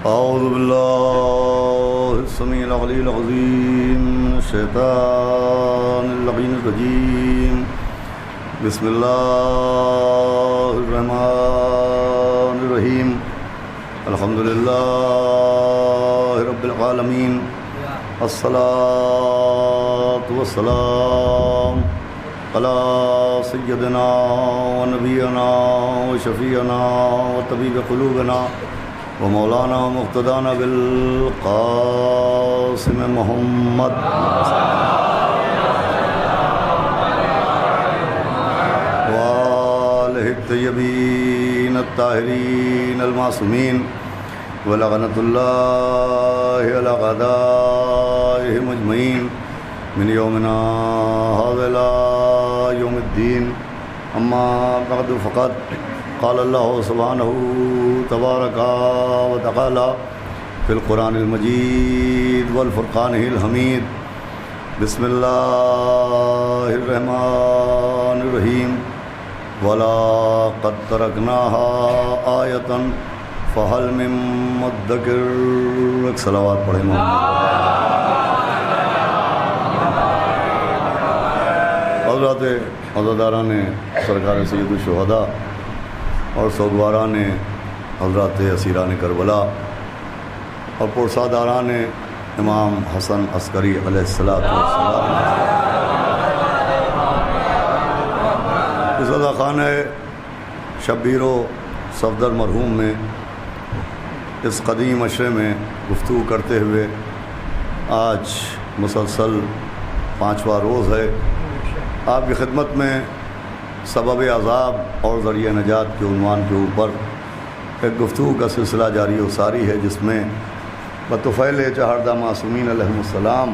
أعوذ بالله السميع العلي العظيم من الشيطان اللعين الرجيم. بسم الله الرحمن الرحيم. الحمد لله رب العالمين. الصلاة والسلام على سيدنا ونبينا وشفيعنا وطبيب قلوبنا ومولانا ومقتدانا بالقاسم محمد وآلہ الطیبین الطاہرین المعصومین ولعنۃ اللہ علی اعدائہم اجمعین من یومنا ھذا الی یوم الدین. اما بعد فقد قال اللہ سبحانہ تبارک و تعالی فی القرآن المجید والفرقان الحمید. بسم اللہ الرحمن الرحیم. وَلَقَدْ تَرَكْنَاهَا آیَةً فَهَلْ مِن مُدَّکِرٍ. ایک صلوات پڑھیں حضرات عزاداران سرکار سید الشہداء اور سوگواران حضرات اسیران کربلا اور پرساداران امام حسن عسکری علیہ السلام. اس عزا خانہ شبیر و صفدر مرحوم میں اس قدیم عشرے میں گفتگو کرتے ہوئے آج مسلسل 5واں روز ہے. آپ کی خدمت میں سبب عذاب اور ذریعہ نجات کے عنوان کے اوپر ایک گفتگو کا سلسلہ جاری و ساری ہے، جس میں بطفیل چہاردہ معصومین علیہم السلام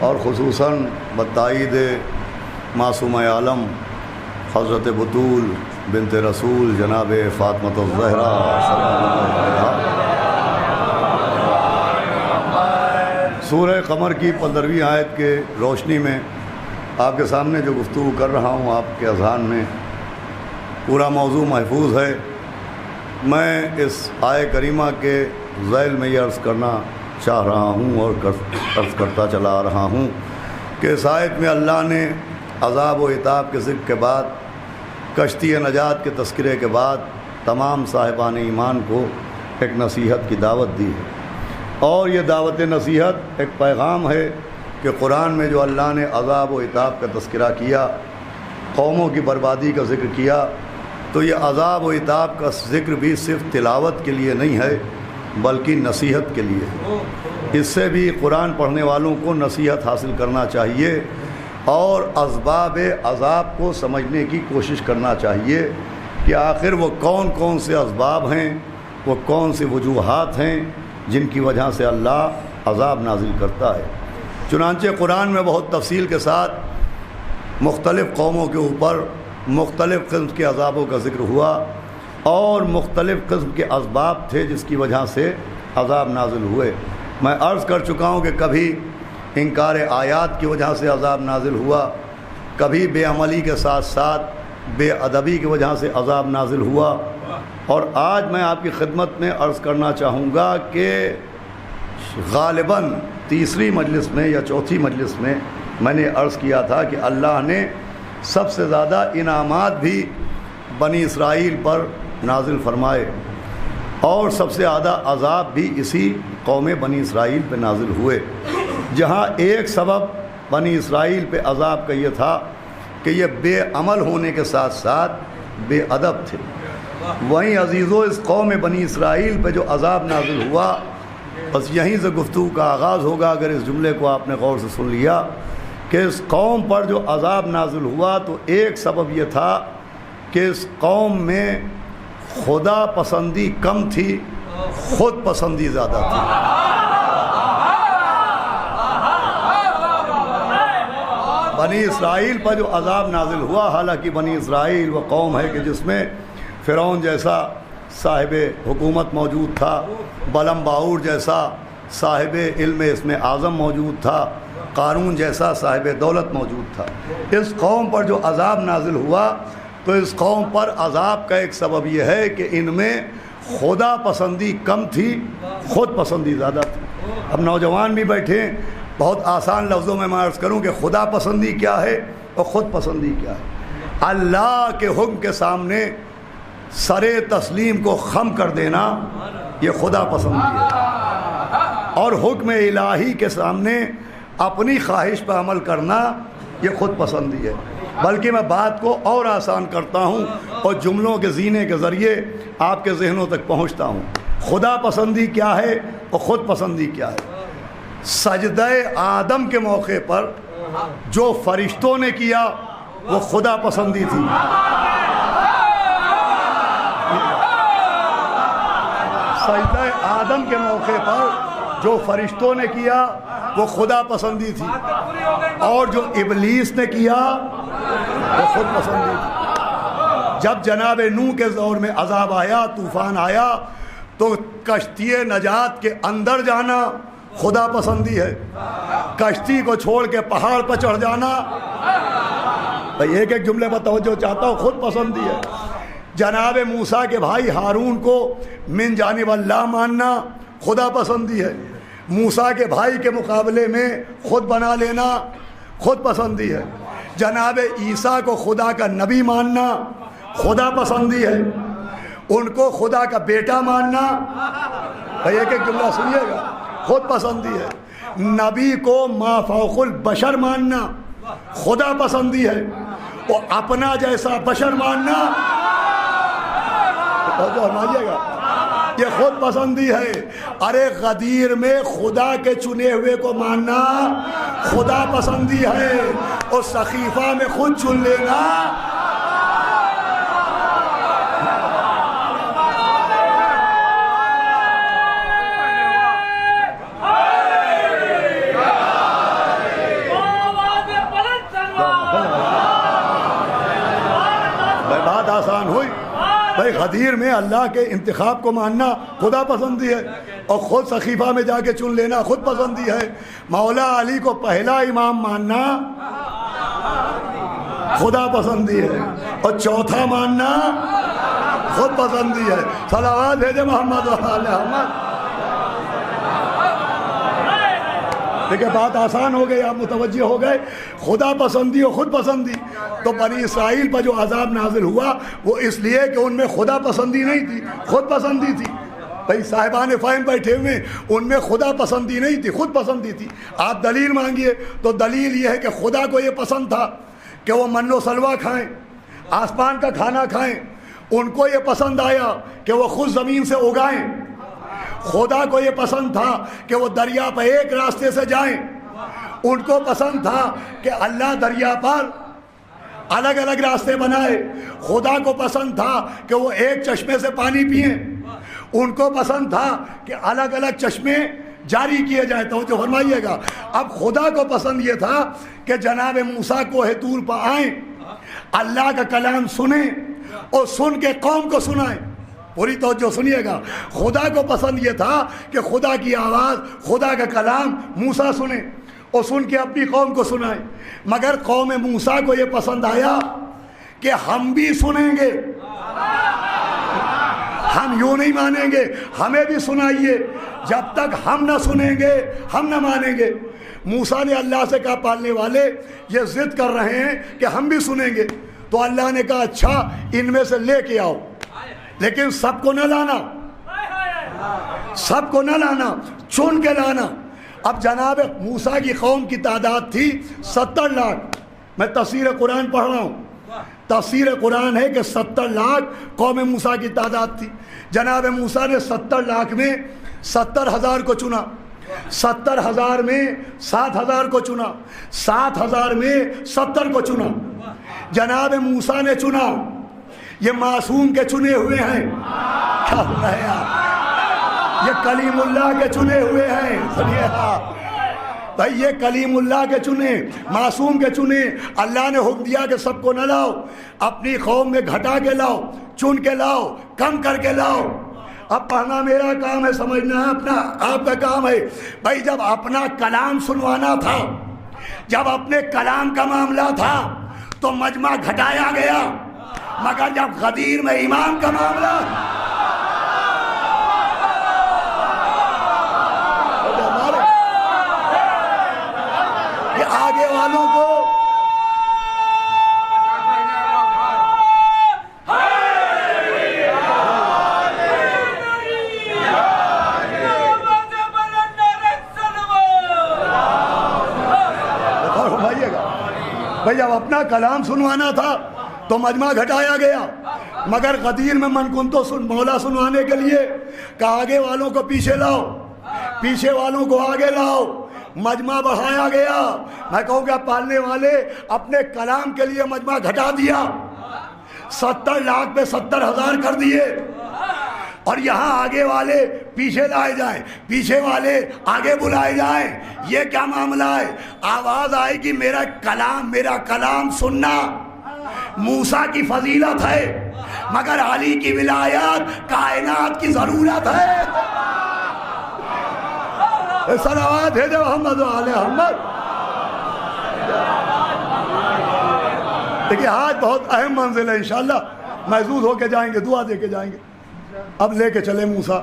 اور خصوصاً بتائید معصوم عالم حضرت بطول بنت رسول جناب فاطمۃ الزہرا سلام اللہ علیہا سورہ قمر کی 15ویں آیت کے روشنی میں آپ کے سامنے جو گفتگو کر رہا ہوں، آپ کے اذہان میں پورا موضوع محفوظ ہے. میں اس آیہ کریمہ کے ذیل میں یہ عرض کرنا چاہ رہا ہوں اور عرض کرتا چلا آ رہا ہوں کہ اس آیت میں اللہ نے عذاب و عتاب کے ذکر کے بعد، کشتی نجات کے تذکرے کے بعد تمام صاحبان ایمان کو ایک نصیحت کی دعوت دی ہے. اور یہ دعوت نصیحت ایک پیغام ہے کہ قرآن میں جو اللہ نے عذاب و عتاب کا تذکرہ کیا، قوموں کی بربادی کا ذکر کیا، تو یہ عذاب و عتاب کا ذکر بھی صرف تلاوت کے لیے نہیں ہے بلکہ نصیحت کے لیے ہے. اس سے بھی قرآن پڑھنے والوں کو نصیحت حاصل کرنا چاہیے اور اسباب عذاب کو سمجھنے کی کوشش کرنا چاہیے کہ آخر وہ کون کون سے اسباب ہیں، وہ کون سی وجوہات ہیں جن کی وجہ سے اللہ عذاب نازل کرتا ہے. چنانچہ قرآن میں بہت تفصیل کے ساتھ مختلف قوموں کے اوپر مختلف قسم کے عذابوں کا ذکر ہوا اور مختلف قسم کے اسباب تھے جس کی وجہ سے عذاب نازل ہوئے. میں عرض کر چکا ہوں کہ کبھی انکار آیات کی وجہ سے عذاب نازل ہوا، کبھی بے عملی کے ساتھ ساتھ بے ادبی کی وجہ سے عذاب نازل ہوا. اور آج میں آپ کی خدمت میں عرض کرنا چاہوں گا کہ غالباً تیسری مجلس میں یا چوتھی مجلس میں میں نے عرض کیا تھا کہ اللہ نے سب سے زیادہ انعامات بھی بنی اسرائیل پر نازل فرمائے اور سب سے زیادہ عذاب بھی اسی قوم بنی اسرائیل پہ نازل ہوئے. جہاں ایک سبب بنی اسرائیل پہ عذاب کا یہ تھا کہ یہ بے عمل ہونے کے ساتھ ساتھ بے ادب تھے، وہیں عزیزو اس قوم بنی اسرائیل پہ جو عذاب نازل ہوا، بس یہیں سے گفتگو کا آغاز ہوگا. اگر اس جملے کو آپ نے غور سے سن لیا کہ اس قوم پر جو عذاب نازل ہوا تو ایک سبب یہ تھا کہ اس قوم میں خدا پسندی کم تھی، خود پسندی زیادہ تھی. بنی اسرائیل پر جو عذاب نازل ہوا، حالانکہ بنی اسرائیل وہ قوم ہے کہ جس میں فرعون جیسا صاحب حکومت موجود تھا، بلم باور جیسا صاحب علم اسم اعظم موجود تھا، قارون جیسا صاحب دولت موجود تھا. اس قوم پر جو عذاب نازل ہوا تو اس قوم پر عذاب کا ایک سبب یہ ہے کہ ان میں خدا پسندی کم تھی، خود پسندی زیادہ تھی۔ اب نوجوان بھی بیٹھے، بہت آسان لفظوں میں عرض کروں کہ خدا پسندی کیا ہے اور خود پسندی کیا ہے۔ اللہ کے حکم کے سامنے سر تسلیم کو خم کر دینا یہ خدا پسندی ہے، اور حکم الہی کے سامنے اپنی خواہش پہ عمل کرنا یہ خود پسندی ہے۔ بلکہ میں بات کو اور آسان کرتا ہوں اور جملوں کے زینے کے ذریعے آپ کے ذہنوں تک پہنچتا ہوں۔ خدا پسندی کیا ہے اور خود پسندی کیا ہے؟ سجدہ آدم کے موقع پر جو فرشتوں نے کیا وہ خدا پسندی تھی۔ سجدہ آدم کے موقع پر جو فرشتوں نے کیا وہ خدا پسندی تھی، اور جو ابلیس نے کیا وہ خود پسندی تھی۔ جب جناب نوح کے دور میں عذاب آیا، طوفان آیا، تو کشتی نجات کے اندر جانا خدا پسندی ہے، کشتی کو چھوڑ کے پہاڑ پر چڑھ جانا، ایک ایک جملے پر توجہ چاہتا ہوں، خود پسندی ہے۔ جناب موسیٰ کے بھائی ہارون کو من جانب اللہ ماننا خدا پسندی ہے، موسیٰ کے بھائی کے مقابلے میں خود بنا لینا خود پسندی ہے۔ جناب عیسیٰ کو خدا کا نبی ماننا خدا پسندی ہے، ان کو خدا کا بیٹا ماننا، ایک ایک جملہ سنیے گا، خود پسندی ہے۔ نبی کو ما فوق البشر ماننا خدا پسندی ہے، اور اپنا جیسا بشر ماننا گا یہ خود پسندی ہے۔ ارے غدیر میں خدا کے چنے ہوئے کو ماننا خدا پسندی ہے، اور سقیفہ میں خود چن لینا بات آسان ہوئی۔ بھائی غدیر میں اللہ کے انتخاب کو ماننا خدا پسندی ہے، اور خود سقیفہ میں جا کے چن لینا خود پسندی ہے۔ مولا علی کو پہلا امام ماننا خدا پسندی ہے، اور چوتھا ماننا خود پسندی ہے۔ صلوات بھیجے محمد و آل محمد۔ دیکھیں بات آسان ہو گئی، آپ متوجہ ہو گئے۔ خدا پسندی اور خود پسندی، تو بنی اسرائیل پر جو عذاب نازل ہوا وہ اس لیے کہ ان میں خدا پسندی نہیں تھی، خود پسندی تھی۔ بھائی صاحبان فہم بیٹھے ہوئے، ان میں خدا پسندی نہیں تھی، خود پسندی تھی۔ آپ دلیل مانگیے تو دلیل یہ ہے کہ خدا کو یہ پسند تھا کہ وہ من و سلوہ کھائیں، آسمان کا کھانا کھائیں، ان کو یہ پسند آیا کہ وہ خود زمین سے اگائیں۔ خدا کو یہ پسند تھا کہ وہ دریا پر ایک راستے سے جائیں، ان کو پسند تھا کہ اللہ دریا پر الگ الگ راستے بنائے۔ خدا کو پسند تھا کہ وہ ایک چشمے سے پانی پئیں، ان کو پسند تھا کہ الگ الگ چشمے جاری کیے جائیں۔ توجہ فرمائیے گا۔ اب خدا کو پسند یہ تھا کہ جناب موسیٰ کوہ طور پر آئیں، اللہ کا کلام سنیں اور سن کے قوم کو سنائیں۔ پوری توجہ سنیے گا۔ خدا کو پسند یہ تھا کہ خدا کی آواز، خدا کا کلام موسیٰ سنیں اور سن کے اپنی قوم کو سنائیں۔ مگر قوم موسیٰ کو یہ پسند آیا کہ ہم بھی سنیں گے، ہم یوں نہیں مانیں گے، ہمیں بھی سنائیے، جب تک ہم نہ سنیں گے ہم نہ مانیں گے۔ موسیٰ نے اللہ سے کہا پالنے والے یہ ضد کر رہے ہیں کہ ہم بھی سنیں گے، تو اللہ نے کہا اچھا ان میں سے لے کے آؤ، لیکن سب کو نہ لانا، سب کو نہ لانا، چن کے لانا۔ اب جناب موسیٰ کی قوم کی تعداد تھی 70 لاکھ۔ میں تفسیر قرآن پڑھ رہا ہوں، تفسیر قرآن ہے کہ 70 لاکھ قوم موسیٰ کی تعداد تھی۔ جناب موسیٰ نے 70 لاکھ میں 70,000 کو چنا، 70,000 میں 7,000 کو چنا، 7,000 میں 70 کو چنا۔ جناب موسیٰ نے چنا، یہ معصوم کے چنے ہوئے ہیں، کیا ہو رہا ہے یار؟ یہ کلیم اللہ کے چنے ہوئے ہیں، سنیے بھائی، یہ کلیم اللہ کے چنے، معصوم کے چنے۔ اللہ نے حکم دیا کہ سب کو نہ لاؤ، اپنی قوم میں گھٹا کے لاؤ، چن کے لاؤ، کم کر کے لاؤ۔ اب پڑھنا میرا کام ہے، سمجھنا اپنا آپ کا کام ہے۔ بھائی جب اپنا کلام سنوانا تھا، جب اپنے کلام کا معاملہ تھا تو مجمع گھٹایا گیا، مگر جب غدیر میں ایمان کا معاملہ، والوں کو بھائی جب اپنا کلام سنوانا تھا تو مجمع گھٹایا گیا، مگر غدیر میں من کن تو مولا سنوانے کے لیے کہ آگے والوں کو پیچھے لاؤ، پیچھے والوں کو آگے لاؤ، مجمع بڑھایا گیا۔ میں کہوں گا پالنے والے اپنے کلام کے لیے مجمع گھٹا دیا، 70 لاکھ پہ 70,000 کر دیے، اور یہاں آگے والے پیچھے لائے جائیں، پیچھے والے آگے بلائے جائیں۔ یہ کیا معاملہ ہے؟ آواز آئے گی میرا کلام سننا موسیٰ کی فضیلت ہے، مگر علی کی ولایت کائنات کی ضرورت ہے۔ صلوات بھیجو محمد و آل محمد۔ دیکھیے آج بہت اہم منزل ہے، انشاءاللہ محظوظ ہو کے جائیں گے، دعا دے کے جائیں گے۔ اب لے کے چلے موسیٰ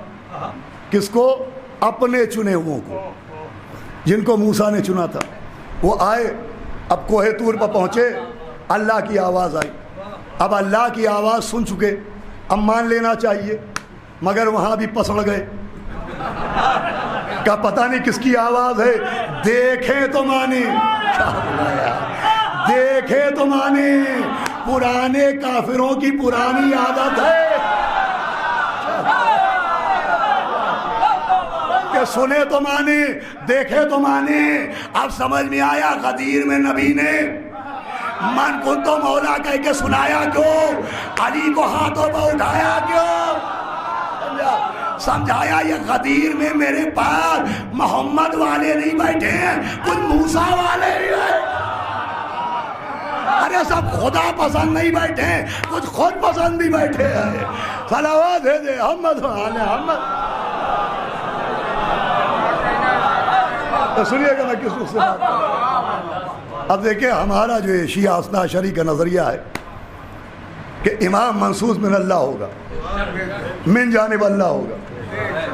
کس کو؟ اپنے چنے ہوئوں کو، جن کو موسیٰ نے چنا تھا۔ وہ آئے، اب کوہ طور پر پہنچے، اللہ کی آواز آئی۔ اب اللہ کی آواز سن چکے، اب مان لینا چاہیے، مگر وہاں بھی پسڑ گئے کہ پتہ نہیں کس کی آواز ہے، دیکھیں تو مانے، دیکھیں تو مانے، پرانے کافروں کی پرانی عادت ہے کہ سنے تو مانے، دیکھے تو مانے۔ اب سمجھ میں آیا غدیر میں نبی نے من کن تو مولا کہہ کے سنایا کیوں، علی کو ہاتھوں پر اٹھایا کیوں؟ سمجھایا یہ غدیر میں میرے پاس محمد والے نہیں بیٹھے ہیں، کچھ موسیٰ والے ہی ہیں۔ ارے سب خدا پسند نہیں بیٹھے ہیں، کچھ خود پسند بھی بیٹھے ہیں۔ صلوات بھیجے محمد و آل محمد۔ تو سنیے گا میں کس رخ سے بات کروں۔ اب دیکھیں ہمارا جو شیعہ اثنا عشری کا نظریہ ہے کہ امام منصوص من اللہ ہوگا، من جانب اللہ ہوگا،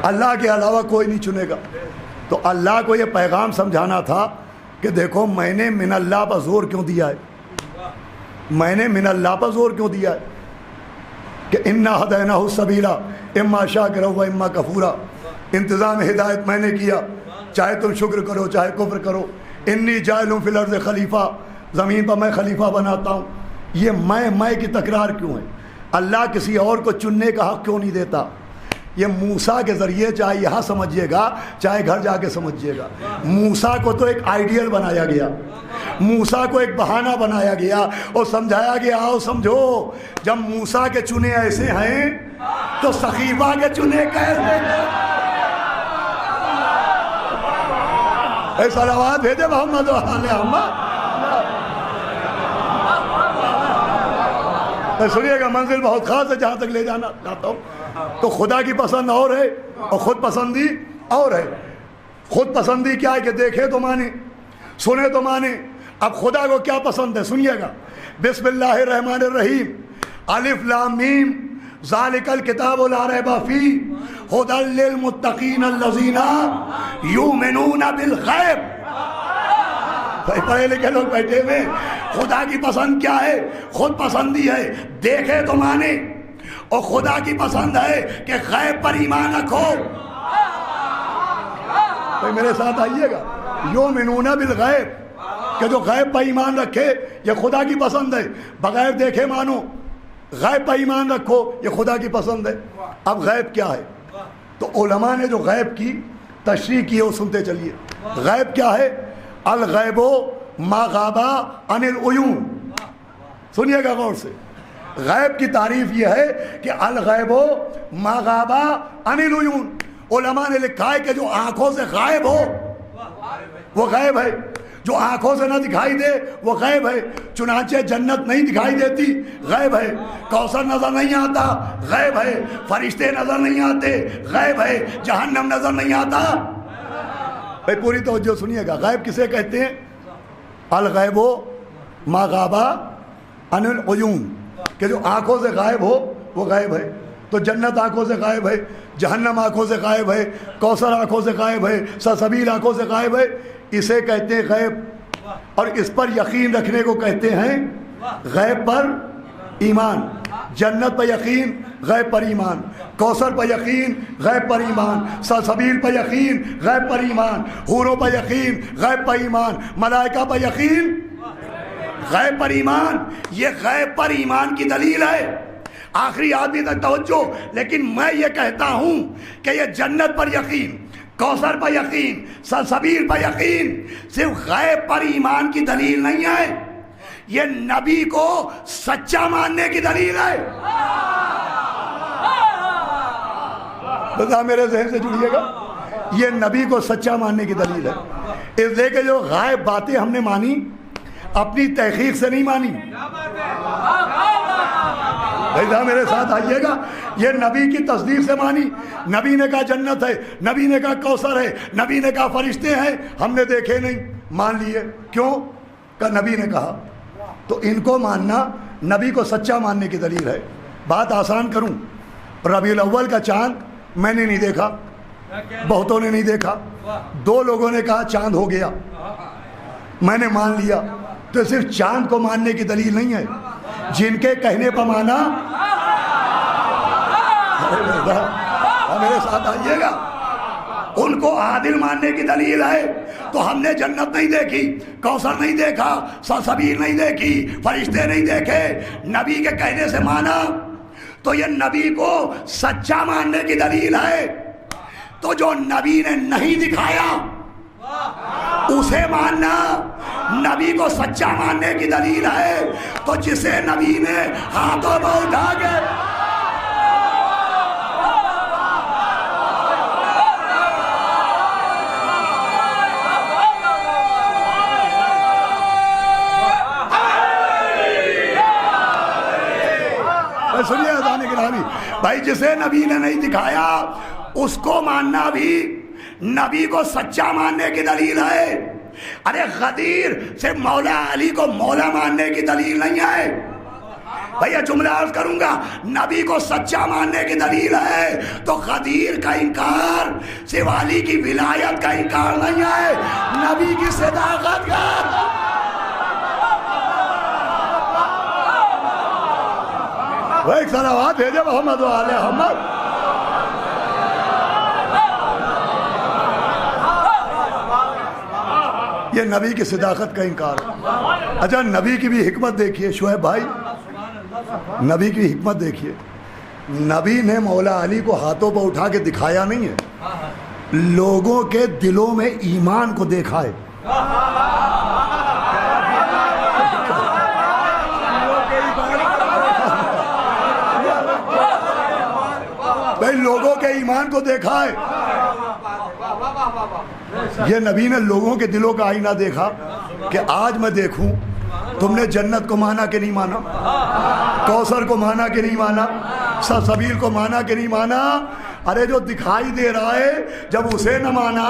اللہ کے علاوہ کوئی نہیں چنے گا۔ تو اللہ کو یہ پیغام سمجھانا تھا کہ دیکھو میں نے من اللہ پر زور کیوں دیا ہے، میں نے من اللہ پر زور کیوں دیا ہے کہ انا ہدیناہ السبیل اما شاکرا و اما کفورا۔ انتظام ہدایت میں نے کیا، چاہے تم شکر کرو چاہے کفر کرو۔ انی جاعل فی الارض خلیفہ، زمین پر میں خلیفہ بناتا ہوں۔ یہ میں کی تکرار کیوں ہے؟ اللہ کسی اور کو چننے کا حق کیوں نہیں دیتا؟ یہ موسیٰ کے ذریعے چاہے یہاں سمجھیے گا چاہے گھر جا کے سمجھیے گا، موسیٰ کو تو ایک آئیڈیل بنایا گیا، موسیٰ کو ایک بہانہ بنایا گیا اور سمجھایا گیا آؤ سمجھو جب موسیٰ کے چنے ایسے ہیں تو سخیفہ کے چنے کیسے ہیں؟ اے صلوات بھیجے محمد و آل محمد۔ سنیے گا منزل بہت خاص ہے جہاں تک لے جانا چاہتا ہوں۔ تو خدا کی پسند اور ہے اور خود پسندی اور ہے۔ خود پسندی کیا ہے کہ دیکھے تو مانے، سنے تو مانے۔ اب خدا کو کیا پسند ہے سنیے گا، بسم اللہ الرحمن الرحیم، الف لام میم، ذالک الکتاب لا ریب فیہ ھدی للمتقین الذین یؤمنون بالغیب۔ پڑھے لکھے لوگ بیٹھے ہوئے، خدا کی پسند کیا ہے؟ خود پسندی ہے، دیکھے تو مانے، اور خدا کی پسند ہے کہ غیب پر ایمان رکھو۔ بھائی میرے ساتھ آئیے گا، یؤمنون بالغیب کہ جو غیب پر ایمان رکھے یہ خدا کی پسند ہے، بغیر دیکھے مانو، غیب پر ایمان رکھو یہ خدا کی پسند ہے۔ اب غیب کیا ہے؟ تو علماء نے جو غیب کی تشریح کی ہے وہ سنتے چلیے۔ غیب کیا ہے؟ الغیب ما غاب عن العیون۔ سنیے گا غور سے، غیب کی تعریف یہ ہے کہ الغیب ما غاب عن العیون۔ علماء نے لکھا ہے کہ جو آنکھوں سے غائب ہو وہ غیب ہے، جو آنکھوں سے نہ دکھائی دے وہ غیب ہے۔ چنانچہ جنت نہیں دکھائی دیتی، غیب ہے۔ کوثر نظر نہیں آتا، غیب ہے۔ فرشتے نظر نہیں آتے، غیب ہے۔ جہنم نظر نہیں آتا۔ بھائی پوری توجہ سنیے گا، غیب کسے کہتے ہیں؟ الغیب ما غاب عن العیون، کہ جو آنکھوں سے غائب ہو وہ غیب ہے۔ تو جنت آنکھوں سے غائب ہے، جہنم آنکھوں سے غائب ہے، کوثر آنکھوں سے غائب ہے، سلسبیل آنکھوں سے غائب ہے۔ اسے کہتے ہیں غیب۔ اور اس پر یقین رکھنے کو کہتے ہیں غیب پر ایمان. جنت پر یقین، غیب پر ایمان. کوثر پر یقین، غیب پر ایمان. سلسبیل پر یقین، غیب پر ایمان. حوروں پر یقین، غیب پر ایمان. ملائکہ پر یقین، غیب پر ایمان. یہ غیب پر ایمان کی دلیل ہے. آخری آدمی تک توجہ. لیکن میں یہ کہتا ہوں کہ یہ جنت پر یقین، کوثر پر یقین، سلسبیل پر یقین صرف غیب پر ایمان کی دلیل نہیں ہے، یہ نبی کو سچا ماننے کی دلیل ہے. بتا میرے ذہن سے جڑیے گا، یہ نبی کو سچا ماننے کی دلیل ہے. اس لیے کہ جو غائب باتیں ہم نے مانی اپنی تحقیق سے نہیں مانی. بھائی میرے ساتھ آئیے گا، یہ نبی کی تصدیق سے مانی. نبی نے کہا جنت ہے، نبی نے کہا کوثر ہے، نبی نے کہا فرشتے ہیں، ہم نے دیکھے نہیں، مان لیے. کیوں؟ کہ نبی نے کہا. تو ان کو ماننا نبی کو سچا ماننے کی دلیل ہے. بات آسان کروں، ربیع الاول کا چاند میں نے نہیں دیکھا، بہتوں نے نہیں دیکھا. 2 لوگوں نے کہا چاند ہو گیا، میں نے مان لیا. تو صرف چاند کو ماننے کی دلیل نہیں ہے، جن کے کہنے پر مانا. میرے ساتھ آئیے گا، ان کو عادل ماننے کی دلیل ہے. تو ہم نے جنت نہیں دیکھی، کوثر نہیں دیکھا، سلسبیل نہیں دیکھی، فرشتے نہیں دیکھے، نبی کے کہنے سے مانا، تو یہ نبی کو سچا ماننے کی دلیل ہے. تو جو نبی نے نہیں دکھایا اسے ماننا نبی کو سچا ماننے کی دلیل ہے. تو جسے نبی نے ہاتھوں میں اٹھا کے سنیے ازان گرامی بھائی، جسے نبی نے نہیں دکھایا اس کو ماننا بھی نبی کو سچا ماننے کی دلیل ہے. ارے غدیر سے مولا علی کو مولا ماننے کی دلیل نہیں ہے. بھئی یہ جملہ عرض کروں گا، نبی کو سچا ماننے کی دلیل ہے. تو غدیر کا انکار صرف علی کی ولایت کا انکار نہیں ہے، نبی کی صداقت کا. وہ ایک صلوات بھیجے محمد و آل محمد. یہ نبی کی صداقت کا انکار ہے. اچھا نبی کی بھی حکمت دیکھیے شعیب بھائی، نبی کی حکمت دیکھیے. نبی نے مولا علی کو ہاتھوں پر اٹھا کے دکھایا نہیں ہے، لوگوں کے دلوں میں ایمان کو دیکھا ہے. بھائی لوگوں کے ایمان کو دیکھا ہے. یہ نبی نے لوگوں کے دلوں کا آئینہ دیکھا کہ آج میں دیکھوں تم نے جنت کو مانا کہ نہیں مانا، کوثر کو مانا کہ نہیں مانا، سلسبیل کو مانا کہ نہیں مانا. ارے جو دکھائی دے رہا ہے جب اسے نہ مانا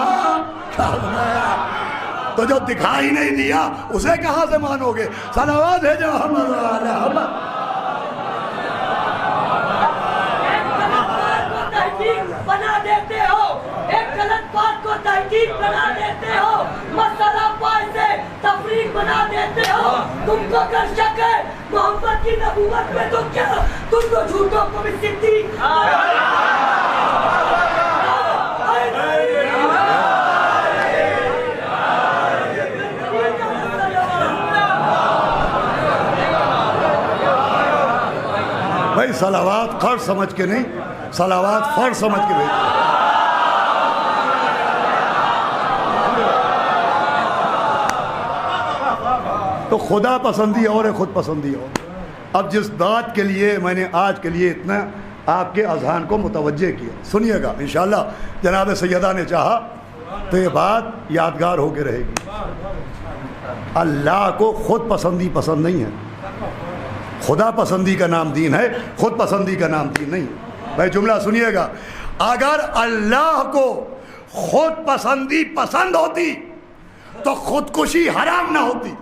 تو جو دکھائی نہیں دیا اسے کہاں سے مانو گے. صلوات ہے جو محمد بنا دیتے ہو، ایک غلط بات کو تحقیق بنا دیتے ہو، مسئلہ پائے سے تفریق بنا دیتے ہو. تم کو اگر شک ہے محمد کی نبوت میں تو کیا تم کو جھوٹوں کو بھی صدیق. بھائی صلوات خرچ سمجھ کے نہیں، صلوات فرض سمجھ کے بھیجو. تو خدا پسندی اور ہے، خود پسندی اور. اب جس بات کے لیے میں نے آج کے لیے اتنا آپ کے اذہان کو متوجہ کیا، سنیے گا انشاءاللہ جناب سیدہ نے چاہا تو یہ بات یادگار ہو کے رہے گی. اللہ کو خود پسندی پسند نہیں ہے، خدا پسندی کا نام دین ہے، خود پسندی کا نام دین نہیں ہے. بھائی جملہ سنیے گا، اگر اللہ کو خود پسندی پسند ہوتی تو خودکشی حرام نہ ہوتی.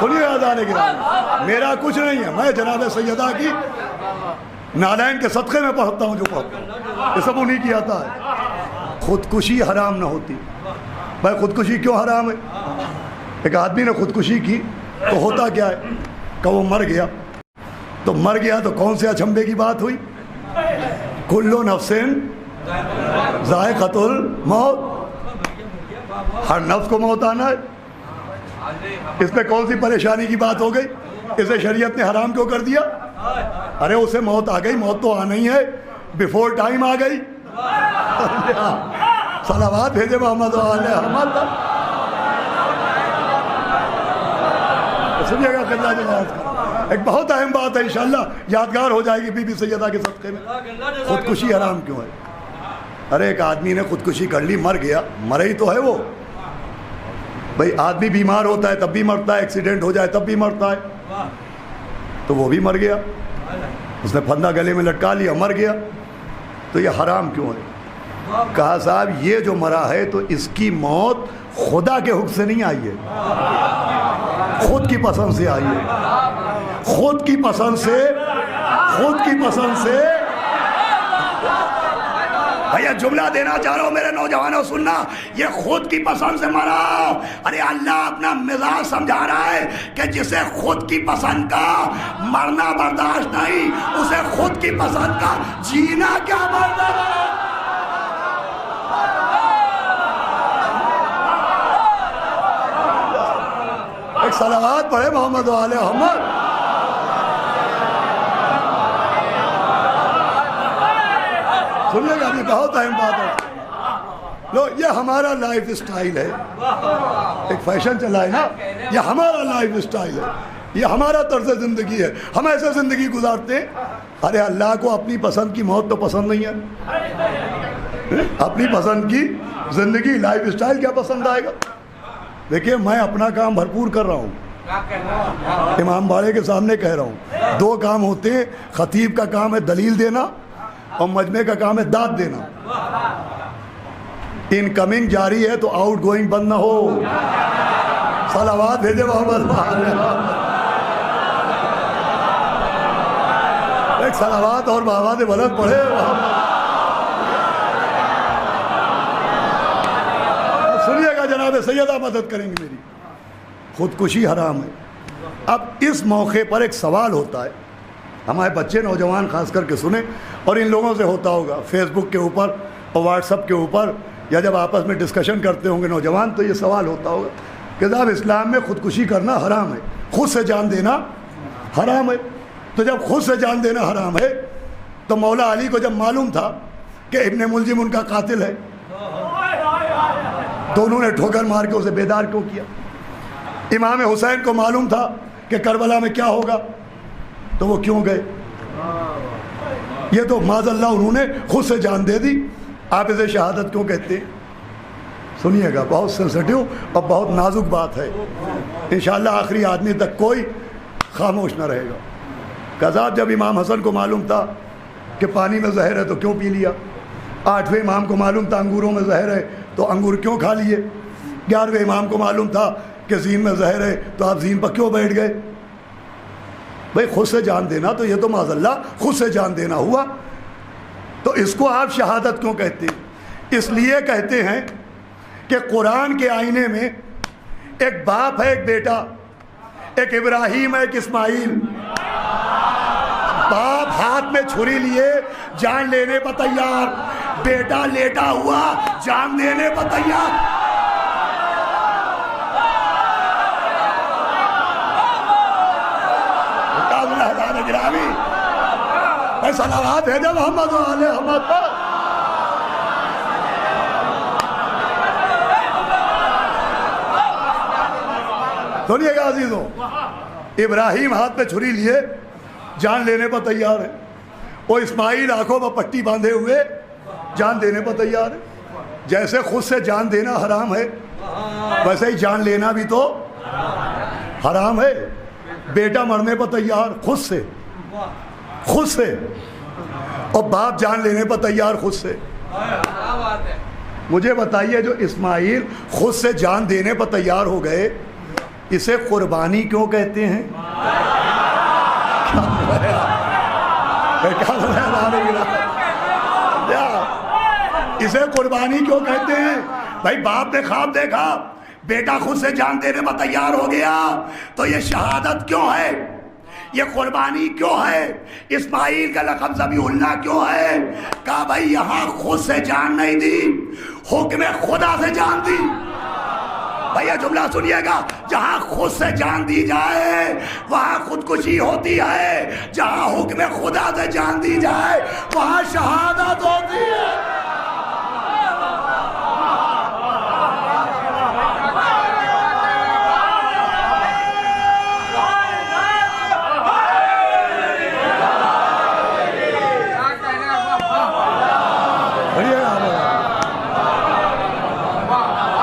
سنیے آزاد گرامی، میرا کچھ نہیں ہے، میں جناب سیدہ کی نالین کے صدقے میں پڑھتا ہوں جو پڑھتا ہوں، یہ سب انہی کی آتا ہے۔ خودکشی حرام نہ ہوتی، بھائی خودکشی کیوں حرام ہے؟ ایک آدمی نے خودکشی کی تو ہوتا کیا ہے کہ وہ مر گیا، تو مر گیا تو کون سے اچھمبے کی بات ہوئی؟ کل نفس ذائقۃ الموت، ہر نفس کو موت آنا ہے، اس پہ کون سی پریشانی کی بات ہو گئی؟ اسے شریعت نے حرام کیوں کر دیا؟ ارے اسے موت آ گئی، موت تو آنا ہی ہے، بیفور ٹائم آ گئی۔ صلوات بھیجے محمد علیہ محمد۔ سنیے گا خدمت جناب، ایک بہت اہم بات ہے، انشاءاللہ یادگار ہو جائے گی بی بی سیدہ کے صدقے میں۔ خودکشی حرام کیوں ہے؟ ارے ایک آدمی نے خودکشی کر لی، مر گیا، مرے ہی تو ہے وہ۔ بھئی آدمی بیمار ہوتا ہے تب بھی مرتا ہے، ایکسیڈنٹ ہو جائے تب بھی مرتا ہے، تو وہ بھی مر گیا، اس نے پھندا گلے میں لٹکا لیا، مر گیا، تو یہ حرام کیوں ہے؟ کہا صاحب یہ جو مرا ہے تو اس کی موت خدا کے حکم سے نہیں آئی ہے، خود کی پسند سے آئی ہے، خود کی پسند سے، خود کی پسند سے۔ بھیا جملہ دینا چاہ رہا ہوں میرے نوجوانوں، سننا، یہ خود کی پسند سے مرا۔ ارے اللہ اپنا مزاج سمجھا رہا ہے کہ جسے خود کی پسند کا مرنا برداشت نہیں، اسے خود کی پسند کا جینا کیا برداشت ہے؟ ایک صلوات پڑھے محمد علیہ محمد۔ سننے کا بھی بہت اہم بات ہے، لو یہ ہمارا لائف اسٹائل ہے، ایک فیشن چلا ہے نا، یہ ہمارا لائف اسٹائل ہے، یہ ہمارا طرز زندگی ہے، ہم ایسے زندگی گزارتے ہیں۔ ارے اللہ کو اپنی پسند کی موت تو پسند نہیں ہے، اپنی پسند کی زندگی، لائف اسٹائل کیا پسند آئے گا؟ دیکھیے میں اپنا کام بھرپور کر رہا ہوں، امام باڑے کے سامنے کہہ رہا ہوں، دو کام ہوتے ہیں، خطیب کا کام ہے دلیل دینا اور مجمع کا کام ہے داد دینا۔ ان کمنگ جاری ہے تو آؤٹ گوئنگ بند نہ ہو۔ صلوات بھیجے محمد، ایک صلوات اور بآواز بلند پڑھے۔ سنیے گا جناب سیدہ، مدد کریں گے میری۔ خودکشی حرام ہے۔ اب اس موقع پر ایک سوال ہوتا ہے، ہمارے بچے نوجوان خاص کر کے سنیں، اور ان لوگوں سے ہوتا ہوگا فیس بک کے اوپر اور واٹس ایپ کے اوپر، یا جب آپس میں ڈسکشن کرتے ہوں گے نوجوان تو یہ سوال ہوتا ہوگا کہ صاحب اسلام میں خودکشی کرنا حرام ہے، خود سے جان دینا حرام ہے۔ تو جب خود سے جان دینا حرام ہے تو مولا علی کو جب معلوم تھا کہ ابن ملجم ان کا قاتل ہے تو انہوں نے ٹھوکر مار کے اسے بیدار کیوں کیا؟ امام حسین کو معلوم تھا کہ کربلا میں کیا ہوگا تو وہ کیوں گئے؟ یہ تو معاذ اللہ انہوں نے خود سے جان دے دی، آپ اسے شہادت کیوں کہتے ہیں؟ سنیے گا، بہت سینسٹیو اور بہت نازک بات ہے، انشاءاللہ آخری آدمی تک کوئی خاموش نہ رہے گا۔ کذاب جب امام حسن کو معلوم تھا کہ پانی میں زہر ہے تو کیوں پی لیا؟ 8ویں امام کو معلوم تھا انگوروں میں زہر ہے تو انگور کیوں کھا لیے؟ 11ویں امام کو معلوم تھا کہ زین میں زہر ہے تو آپ زین پر کیوں بیٹھ گئے؟ بھئی خود سے جان دینا تو یہ تو معاذ اللہ خود سے جان دینا ہوا، تو اس کو آپ شہادت کیوں کہتے ہیں؟ اس لیے کہتے ہیں کہ قرآن کے آئینے میں ایک باپ ہے، ایک بیٹا، ایک ابراہیم ہے، ایک اسماعیل۔ باپ ہاتھ میں چھری لیے جان لینے پر تیار، بیٹا لیٹا ہوا جان دینے پر تیار۔ صلوات ہے جب محمد علیہ محمد پر۔ سنیے گا عزیزوں، ابراہیم ہاتھ پہ چھری لیے جان لینے پر تیار ہے، وہ اسماعیل آنکھوں پر پٹی باندھے ہوئے جان دینے پر تیار ہے۔ جیسے خود سے جان دینا حرام ہے ویسے ہی جان لینا بھی تو حرام ہے۔ بیٹا مرنے پر تیار خود سے، خود سے، اور باپ جان لینے پر تیار خود سے۔ مجھے بتائیے جو اسماعیل خود سے جان دینے پر تیار ہو گئے، اسے قربانی کیوں کہتے ہیں؟ اسے قربانی کیوں کہتے ہیں؟ بھائی باپ نے خواب دیکھا، بیٹا خود سے جان دینے میں تیار ہو گیا، تو یہ شہادت کیوں ہے؟ یہ قربانی کیوں ہے؟ اسماعیل کا لقب ذبیح اللہ کیوں ہے؟ کہا بھائی یہاں خود سے جان نہیں دی، حکم خدا سے جان دی۔ بھائی یہ جملہ سنیے گا، جہاں خود سے جان دی جائے وہاں خودکشی ہوتی ہے، جہاں حکم خدا سے جان دی جائے وہاں شہادت ہوتی ہے۔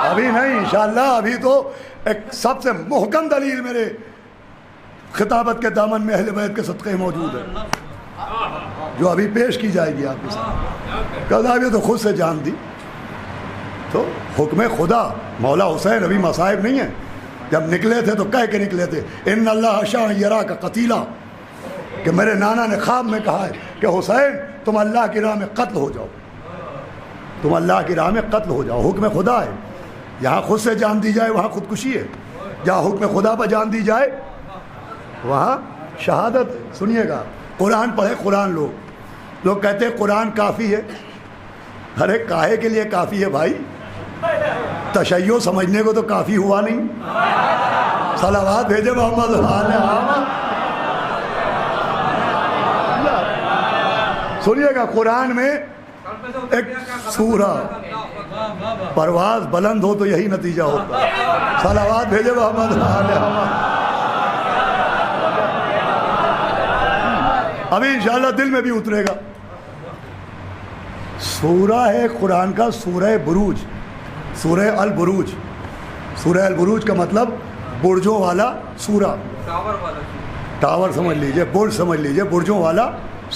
ابھی نہیں انشاءاللہ، ابھی تو ایک سب سے محکم دلیل میرے خطابت کے دامن میں اہل بیت کے صدقے موجود ہے، جو ابھی پیش کی جائے گی آپ کے ساتھ۔ کہا یہ تو خود سے جان دی، تو حکم خدا، مولا حسین ابھی مصائب نہیں ہے، جب نکلے تھے تو کہہ کے نکلے تھے ان اللہ شاء یرا کا قتیلہ، کہ میرے نانا نے خواب میں کہا ہے کہ حسین تم اللہ کی راہ میں قتل ہو جاؤ، تم اللہ کی راہ میں قتل ہو جاؤ۔ حکم خدا ہے، جہاں خود سے جان دی جائے وہاں خودکشی ہے، جہاں حکم خدا پر جان دی جائے وہاں شہادت ہے۔ سنیے گا، قرآن پڑھے قرآن، لوگ کہتے ہیں قرآن کافی ہے، ارے کاہے کے لیے کافی ہے بھائی؟ تشیع سمجھنے کو تو کافی ہوا نہیں۔ صلوات بھیجے محمد سنیے گا، قرآن میں ایک سورہ پرواز بلند ہو تو یہی نتیجہ ہوتا ہے۔ صلوات بھیجے محمد ابھی انشاءاللہ دل میں بھی اترے گا۔ سورہ ہے قرآن کا سورہ بروج، سورہ البروج۔ سورہ البروج کا مطلب برجوں والا سورہ، ٹاور سمجھ لیجئے، برج سمجھ لیجئے، برجوں والا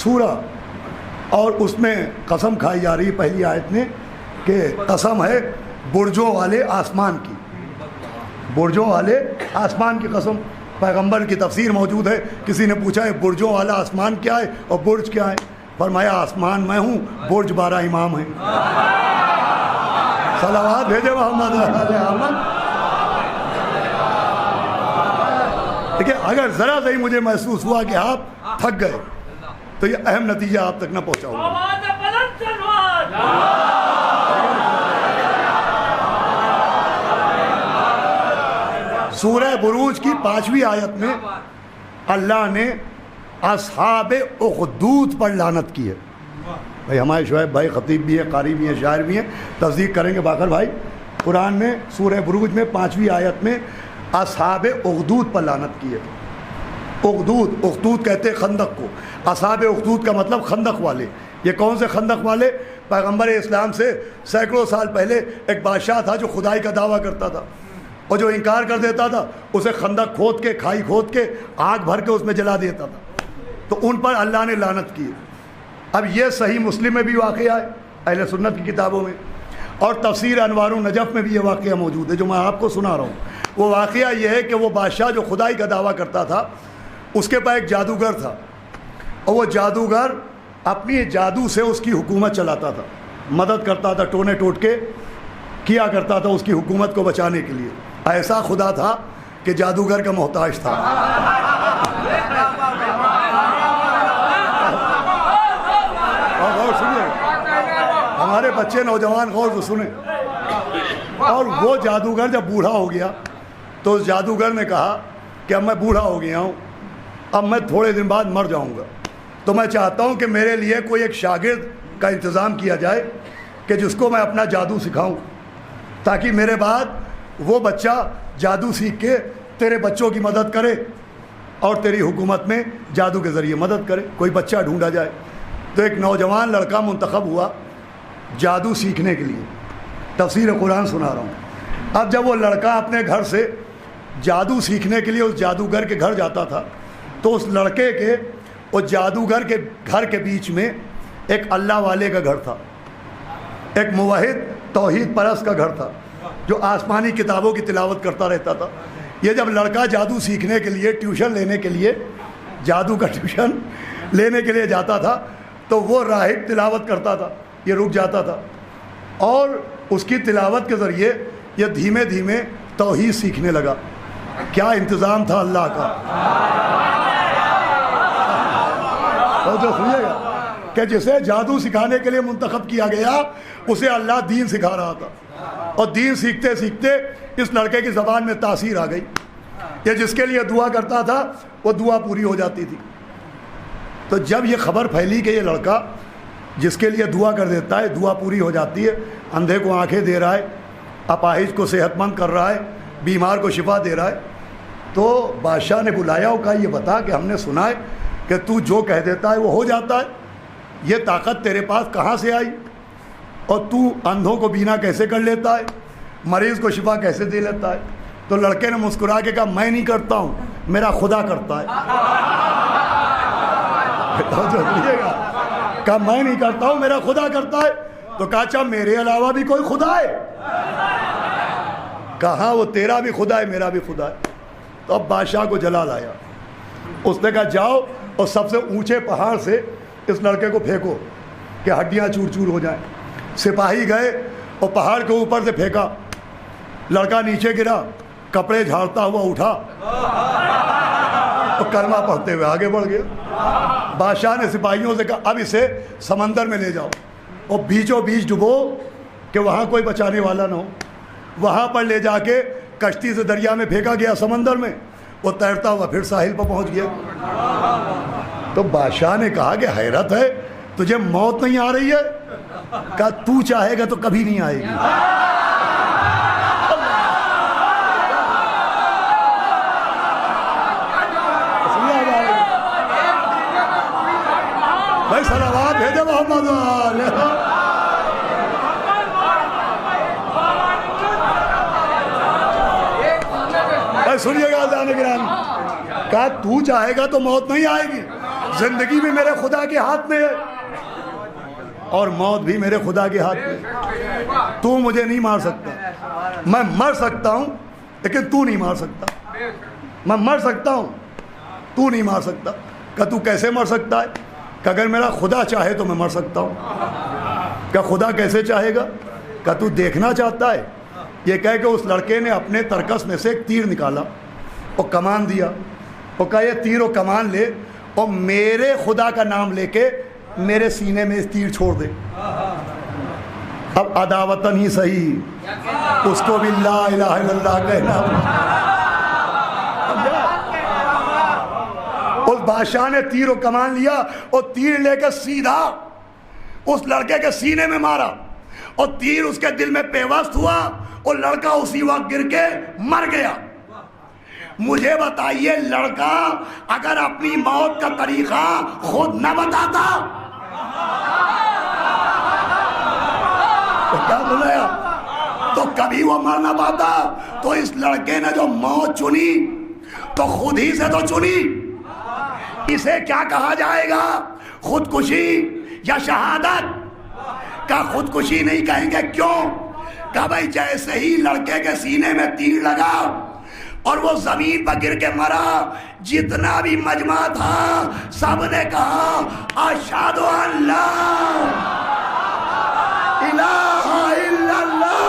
سورہ۔ اور اس میں قسم کھائی جا رہی پہلی آیت میں کہ قسم ہے برجوں والے آسمان کی، برجوں والے آسمان کی قسم۔ پیغمبر کی تفسیر موجود ہے، کسی نے پوچھا ہے برجوں والا آسمان کیا ہے اور برج کیا ہے؟ فرمایا آسمان میں ہوں، برج 12 امام ہیں۔ صلوات بھیجے محمد احمد۔ دیکھیں اگر ذرا صحیح مجھے محسوس ہوا کہ آپ تھک گئے تو یہ اہم نتیجہ آپ تک نہ پہنچاؤں گا۔ سورہ بروج کی 5ویں آیت میں اللہ نے اصحاب اخدود پر لعنت کی ہے۔ بھائی ہمارے شعیب بھائی خطیب بھی ہیں، قاری بھی ہیں، شاعر بھی ہیں، تصدیق کریں گے باقر بھائی۔ قرآن نے سورہ بروج میں 5ویں آیت میں اصحاب اخدود پر لعنت کی ہے۔ اخدود کہتے ہیں خندق کو، اصحاب اخدود کا مطلب خندق والے۔ یہ کون سے خندق والے؟ پیغمبر اسلام سے سینکڑوں سال پہلے ایک بادشاہ تھا جو خدائی کا دعویٰ کرتا تھا، اور جو انکار کر دیتا تھا اسے خندق کھود کے، کھائی کھود کے، آگ بھر کے اس میں جلا دیتا تھا، تو ان پر اللہ نے لعنت کی۔ اب یہ صحیح مسلم میں بھی واقعہ ہے، اہل سنت کی کتابوں میں، اور تفسیر انوار النجف میں بھی یہ واقعہ موجود ہے جو میں آپ کو سنا رہا ہوں۔ وہ واقعہ یہ ہے کہ وہ بادشاہ جو خدائی کا دعویٰ کرتا تھا، اس کے پاس ایک جادوگر تھا، اور وہ جادوگر اپنی جادو سے اس کی حکومت چلاتا تھا، مدد کرتا تھا، ٹونے ٹوٹ کے کیا کرتا تھا اس کی حکومت کو بچانے کے لیے۔ ایسا خدا تھا کہ جادوگر کا محتاج تھا۔ غور سنیے، ہمارے بچے نوجوان غور سے سنیں۔ اور وہ جادوگر جب بوڑھا ہو گیا تو اس جادوگر نے کہا کہ اب میں بوڑھا ہو گیا ہوں، اب میں تھوڑے دن بعد مر جاؤں گا، تو میں چاہتا ہوں کہ میرے لیے کوئی ایک شاگرد کا انتظام کیا جائے کہ جس کو میں اپنا جادو سکھاؤں، تاکہ میرے بعد وہ بچہ جادو سیکھ کے تیرے بچوں کی مدد کرے اور تیری حکومت میں جادو کے ذریعے مدد کرے، کوئی بچہ ڈھونڈا جائے۔ تو ایک نوجوان لڑکا منتخب ہوا جادو سیکھنے کے لیے۔ تفسیر قرآن سنا رہا ہوں۔ اب جب وہ لڑکا اپنے گھر سے جادو سیکھنے کے لیے اس جادوگر کے گھر جاتا تھا، تو اس لڑکے کے اور جادوگر کے گھر کے بیچ میں ایک اللہ والے کا گھر تھا، ایک موحد توحید پرست کا گھر تھا جو آسمانی کتابوں کی تلاوت کرتا رہتا تھا۔ یہ جب لڑکا جادو سیکھنے کے لیے ٹیوشن لینے کے لیے جادو کا ٹیوشن لینے کے لیے جاتا تھا تو وہ راہب تلاوت کرتا تھا، یہ رک جاتا تھا اور اس کی تلاوت کے ذریعے یہ دھیمے دھیمے توحید سیکھنے لگا۔ کیا انتظام تھا اللہ کا! اور جو سنیے گا کہ جسے جادو سکھانے کے لیے منتخب کیا گیا اسے اللہ دین سکھا رہا تھا، اور دین سیکھتے سیکھتے اس لڑکے کی زبان میں تاثیر آ گئی۔ یہ جس کے لیے دعا کرتا تھا وہ دعا پوری ہو جاتی تھی۔ تو جب یہ خبر پھیلی کہ یہ لڑکا جس کے لیے دعا کر دیتا ہے دعا پوری ہو جاتی ہے، اندھے کو آنکھیں دے رہا ہے، اپاہج کو صحت مند کر رہا ہے، بیمار کو شفا دے رہا ہے، تو بادشاہ نے بلایا اور کہا یہ بتا کہ ہم نے سنا ہے کہ تو جو کہہ دیتا ہے وہ ہو جاتا ہے، یہ طاقت تیرے پاس کہاں سے آئی؟ اور تو اندھوں کو بینا کیسے کر لیتا ہے، مریض کو شفا کیسے دے لیتا ہے؟ تو لڑکے نے مسکرا کے کہا میں نہیں کرتا ہوں، میرا خدا کرتا ہے۔ کہا میں نہیں کرتا ہوں، میرا خدا کرتا ہے۔ تو کہا اچھا میرے علاوہ بھی کوئی خدا ہے؟ کہا وہ تیرا بھی خدا ہے میرا بھی خدا ہے۔ تو اب بادشاہ کو جلال آیا، اس نے کہا جاؤ اور سب سے اونچے پہاڑ سے اس لڑکے کو پھینکو کہ ہڈیاں چور چور ہو جائیں۔ سپاہی گئے اور پہاڑ کے اوپر سے پھینکا، لڑکا نیچے گرا، کپڑے جھاڑتا ہوا اٹھا اور کلمہ پڑھتے ہوئے آگے بڑھ گیا۔ بادشاہ نے سپاہیوں سے کہا اب اسے سمندر میں لے جاؤ اور بیچوں بیچ ڈبو کہ وہاں کوئی بچانے والا نہ ہو۔ وہاں پر لے جا کے کشتی سے دریا میں پھینکا گیا سمندر میں، وہ تیرتا ہوا پھر ساحل پر پہنچ گیا۔ تو بادشاہ نے کہا کہ حیرت ہے تجھے موت نہیں آ رہی ہے؟ کہا تو چاہے گا تو کبھی نہیں آئے گی۔ بھائی صلوات بھیجے محمد علیہ۔ بھائی سنیے گا جانے گرامی، کہا تو چاہے گا تو موت نہیں آئے گی، زندگی بھی میرے خدا کے ہاتھ میں ہے اور موت بھی میرے خدا کے ہاتھ میں۔ تو مجھے نہیں مار سکتا، میں مر سکتا ہوں لیکن تو نہیں مار سکتا۔ میں مر سکتا ہوں، تو نہیں مار سکتا۔ کہ تو کیسے مر سکتا ہے؟ کہ اگر میرا خدا چاہے تو میں مر سکتا ہوں۔ کہ خدا کیسے چاہے گا؟ کہ تو دیکھنا چاہتا ہے؟ یہ کہہ کہ اس لڑکے نے اپنے ترکس میں سے ایک تیر نکالا اور کمان دیا اور کہا یہ تیر و کمان لے اور میرے خدا کا نام لے کے میرے سینے میں اس تیر چھوڑ دے۔ اب عداوتن ہی صحیح اس کو بھی لا الہ الا اللہ کہنا۔ اس بادشاہ نے تیر و کمان لیا اور تیر لے کے سیدھا اس لڑکے کے سینے میں مارا اور تیر اس کے دل میں پیوست ہوا اور لڑکا اسی وقت گر کے مر گیا۔ مجھے بتائیے لڑکا اگر اپنی موت کا طریقہ خود نہ بتاتا تو کیا بلایا؟ تو کبھی وہ مر نہ پاتا۔ تو اس لڑکے نے جو موت چنی تو خود ہی سے تو چنی۔ اسے کیا کہا جائے گا؟ خودکشی یا شہادت؟ کا خودکشی نہیں کہیں گے، کیوں؟ کہ بھائی جیسے ہی لڑکے کے سینے میں تیر لگا اور وہ زمین پر گر کے مرا، جتنا بھی مجمع تھا سب نے کہا اشہد ان لا الہ الا اللہ۔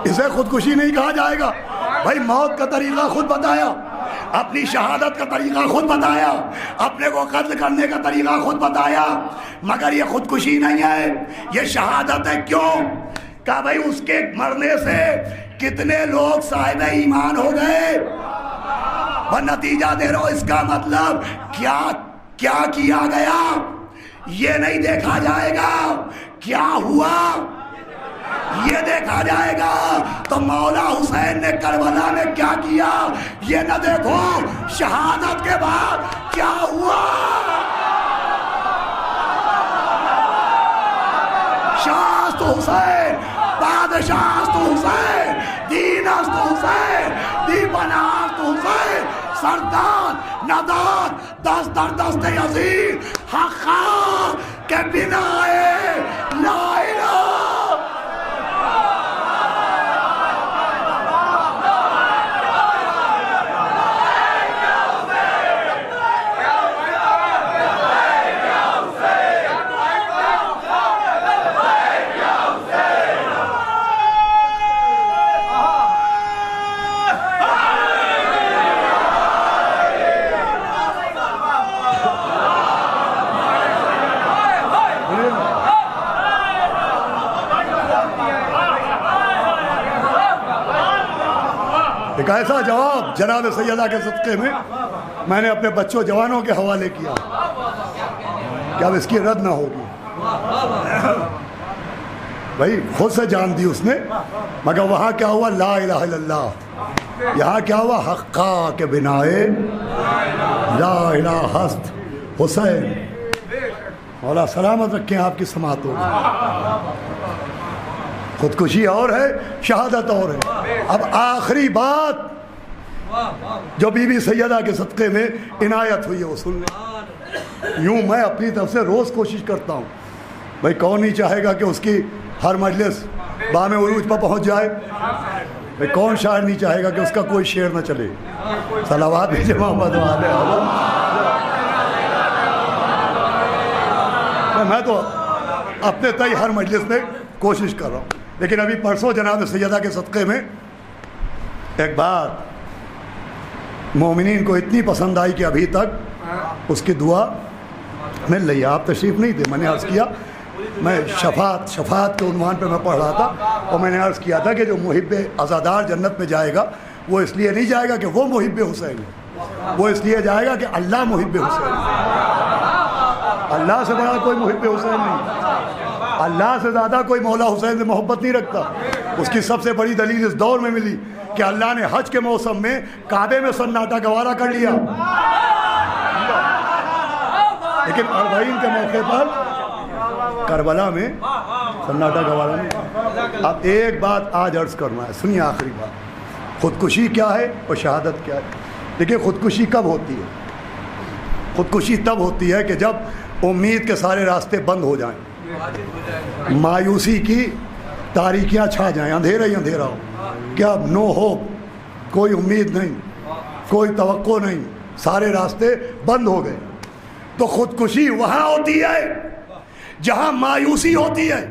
اسے خودکشی نہیں کہا جائے گا۔ بھائی موت کا طریقہ خود بتایا، اپنی شہادت کا طریقہ خود بتایا، اپنے کو قتل کرنے کا طریقہ خود بتایا، مگر یہ خودکشی نہیں ہے، یہ شہادت ہے۔ کیوں؟ کہ بھائی اس کے مرنے سے کتنے لوگ صاحب ایمان ہو گئے۔ اور نتیجہ دے رہو، اس کا مطلب کیا کیا گیا یہ نہیں دیکھا جائے گا، کیا ہوا یہ دیکھا جائے گا۔ تو مولا حسین نے کربلا میں کیا کیا یہ نہ دیکھو، شہادت کے بعد کیا ہوا۔ شاست حسین بعد پادشاہ است حسین، دین است حسین، دیوانہ است حسین، سردار ندار دست در دست یزید، حقا کے بنا لا الہ. ایک ایسا جواب جناب سیدہ کے صدقے میں نے اپنے بچوں جوانوں کے حوالے کیا کہ اب اس کی رد نہ ہوگی. بھائی خود سے جان دی اس نے، مگر وہاں کیا ہوا؟ لا الہ الا اللہ. یہاں کیا ہوا؟ حقا کے بنائے لا الہ ہست حسین. مولا سلامت رکھیں آپ کی سماعت ہوگی. خودکشی اور ہے، شہادت اور ہے. اب آخری بات جو بی بی سیدہ کے صدقے میں عنایت ہوئی ہے وہ سن لیں. یوں میں اپنی طرف سے روز کوشش کرتا ہوں، بھائی کون نہیں چاہے گا کہ اس کی ہر مجلس بام عروج پر پہنچ جائے؟ بھائی کون شاعر نہیں چاہے گا کہ اس کا کوئی شعر نہ چلے؟ صلوات بھیجے محمد والے. میں تو اپنے تئی ہر مجلس میں کوشش کر رہا ہوں. لیکن ابھی پرسوں جناب سیدہ کے صدقے میں ایک بات مومنین کو اتنی پسند آئی کہ ابھی تک اس کی دعا مل رہی ہے. آپ تشریف نہیں تھے، میں نے عرض کیا، میں شفاعت کے عنوان پہ میں پڑھ رہا تھا اور میں نے عرض کیا تھا کہ جو محب عزادار جنت میں جائے گا وہ اس لیے نہیں جائے گا کہ وہ محب حسین ہے، وہ اس لیے جائے گا کہ اللہ محب حسین ہے. اللہ سے بڑا کوئی محب حسین نہیں، اللہ سے زیادہ کوئی مولا حسین سے محبت نہیں رکھتا. اس کی سب سے بڑی دلیل اس دور میں ملی کہ اللہ نے حج کے موسم میں کعبے میں سناٹا گوارا کر لیا، لیکن اربعین کے موقع پر کربلا میں سناٹا گوارا نہیں. اب ایک بات آج عرض کرنا ہے، سنیے آخری بات. خودکشی کیا ہے اور شہادت کیا ہے؟ دیکھیں خودکشی کب ہوتی ہے؟ خودکشی تب ہوتی ہے کہ جب امید کے سارے راستے بند ہو جائیں، مایوسی کی تاریکیاں چھا جائیں، اندھیرا ہی اندھیرا ہو کہ اب نو ہوپ، کوئی امید نہیں، کوئی توقع نہیں، سارے راستے بند ہو گئے. تو خودکشی وہاں ہوتی ہے جہاں مایوسی ہوتی ہے.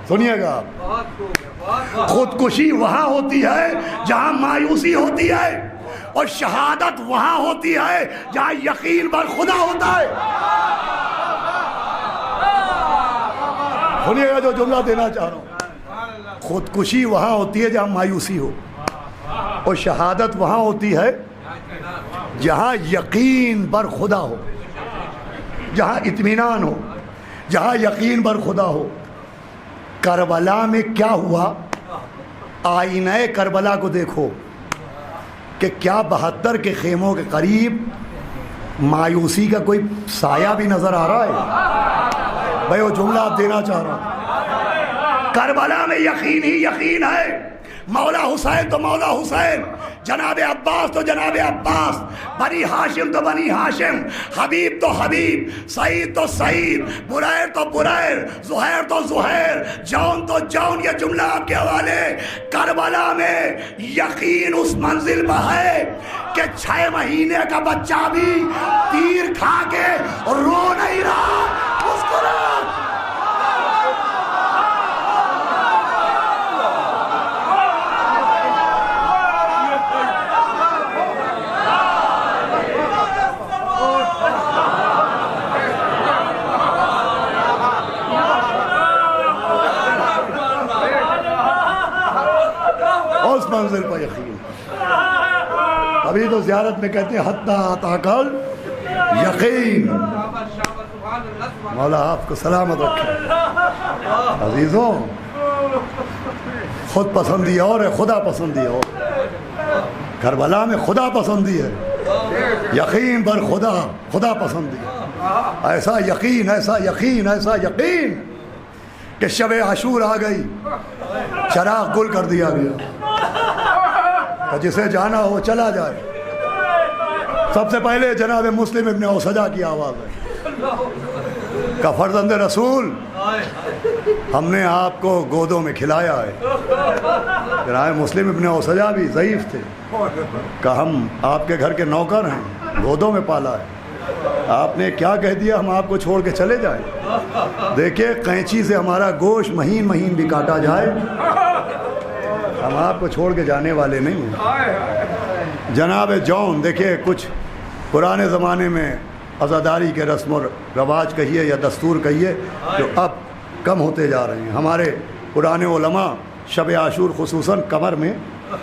سنیے گا آپ، خودکشی وہاں ہوتی ہے جہاں مایوسی ہوتی ہے، اور شہادت وہاں ہوتی ہے جہاں یقین بر خدا ہوتا ہے. سنیے گا جو جملہ دینا چاہ رہا ہوں، خودکشی وہاں ہوتی ہے جہاں مایوسی ہو، اور شہادت وہاں ہوتی ہے جہاں یقین بر خدا ہو، جہاں اطمینان ہو، جہاں یقین بر خدا ہو. کربلا میں کیا ہوا؟ آئینہ کربلا کو دیکھو کہ کیا 72 کے خیموں کے قریب مایوسی کا کوئی سایہ بھی نظر آ رہا ہے؟ بھائی وہ جملہ آپ دینا چاہ رہا ہوں. کربلا میں یقین ہی یقین ہے. مولا حسین تو مولا حسین، جناب عباس تو جناب عباس، بنی ہاشم تو بنی ہاشم، حبیب تو حبیب، سعید تو سعید، بریر تو بریر، زہیر تو زہیر، جون تو جون. یہ جملہ آپ کے حوالے. کربلا میں یقین اس منزل پر ہے کہ 6 مہینے کا بچہ بھی تیر کھا کے رو نہیں رہا، مسکرا. منزل پر یقین. ابھی تو زیارت میں کہتے ہیں حتی اتاکل یقین. مولا آپ کو سلامت رکھے. عزیزوں، خود پسندی اور ہے، خدا پسندی اور. کربلا میں خدا پسندی ہے، یقین بر خدا، خدا پسندی ہے. ایسا یقین، ایسا یقین، ایسا یقین کہ شب عاشور آ گئی، چراغ گل کر دیا گیا، جسے جانا ہو چلا جائے۔ سب سے پہلے جناب مسلم ابن اوسجہ کی آواز ہے کہ فرزند رسول ہم نے آپ کو گودوں میں کھلایا ہے۔ جناب مسلم ابن اوسجہ بھی ضعیف تھے کہ ہم آپ کے گھر کے نوکر ہیں، گودوں میں پالا ہے۔ آپ نے کیا کہہ دیا ہم آپ کو چھوڑ کے چلے جائیں؟ دیکھیں قینچی سے ہمارا گوشت مہین مہین بھی کاٹا جائے، ہم آپ کو چھوڑ کے جانے والے نہیں ہیں۔ جناب جون دیکھیں، کچھ پرانے زمانے میں عزاداری کے رسم و رواج کہیے یا دستور کہیے جو اب کم ہوتے جا رہے ہیں۔ ہمارے پرانے علماء شب عاشور خصوصاً کمر میں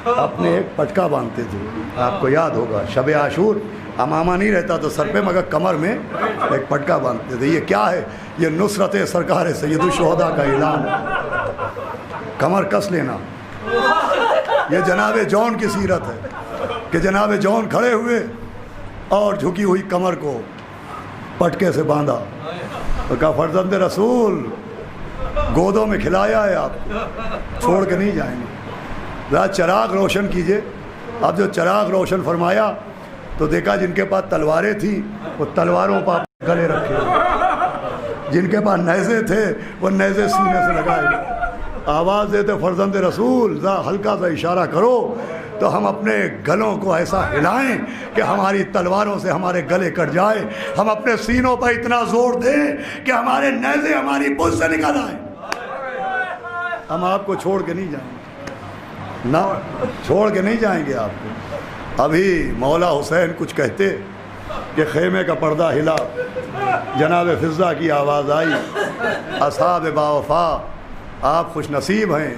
اپنے ایک پٹکا باندھتے تھے، آپ کو یاد ہوگا۔ شب عاشور امامہ نہیں رہتا تو سر پہ، مگر کمر میں ایک پٹکا باندھتے تھے۔ یہ کیا ہے؟ یہ نصرت سرکار سید الشہداء کا اعلان ہے، کمر کس لینا۔ یہ جناب جون کی سیرت ہے کہ جناب جون کھڑے ہوئے اور جھکی ہوئی کمر کو پٹکے سے باندھا، تو کہا فرزند رسول گودوں میں کھلایا ہے، آپ چھوڑ کے نہیں جائیں گے، ذرا چراغ روشن کیجئے۔ اب جو چراغ روشن فرمایا تو دیکھا جن کے پاس تلواریں تھیں وہ تلواروں پر گلے رکھے، جن کے پاس نیزے تھے وہ نیزے سینے سے لگائے۔ آواز دیتے فرزند رسول ذرا ہلکا سا اشارہ کرو تو ہم اپنے گلوں کو ایسا ہلائیں کہ ہماری تلواروں سے ہمارے گلے کٹ جائے، ہم اپنے سینوں پر اتنا زور دیں کہ ہمارے نیزے ہماری پشت سے نکل آئیں۔ ہم آپ کو چھوڑ کے نہیں جائیں گے، نہ چھوڑ کے نہیں جائیں گے آپ کو۔ ابھی مولا حسین کچھ کہتے کہ خیمے کا پردہ ہلا، جناب فضہ کی آواز آئی، اصحاب باوفا آپ خوش نصیب ہیں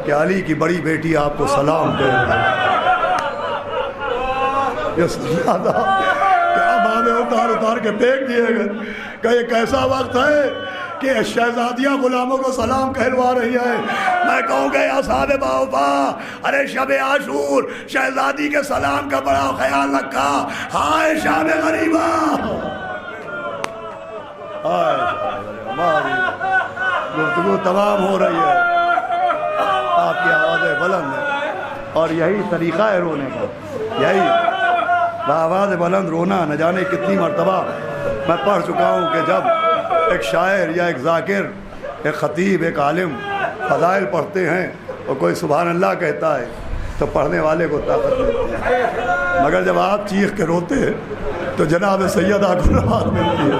کہ علی کی بڑی بیٹی آپ کو سلام کرے۔ یہ سنا تھا کہ امامے اتار کے پھینک دیے گئے کہ یہ کیسا وقت ہے کہ شہزادیاں غلاموں کو سلام کہلوا رہی ہیں۔ میں کہوں گے اصحاب باوفا، ارے شب عاشور شہزادی کے سلام کا بڑا خیال رکھا، ہائے شام غریبہ، ہماری گفتگو تمام ہو رہی ہے، آپ کی آوازیں بلند ہیں، اور یہی طریقہ ہے رونے کا، یہی آواز بلند رونا۔ نہ جانے کتنی مرتبہ میں پڑھ چکا ہوں کہ جب ایک شاعر یا ایک ذاکر، ایک خطیب، ایک عالم فضائل پڑھتے ہیں اور کوئی سبحان اللہ کہتا ہے تو پڑھنے والے کو طاقت ملتی ہے، مگر جب آپ چیخ کے روتے ہیں تو جناب سیدہ کو راحت ملتی ہے،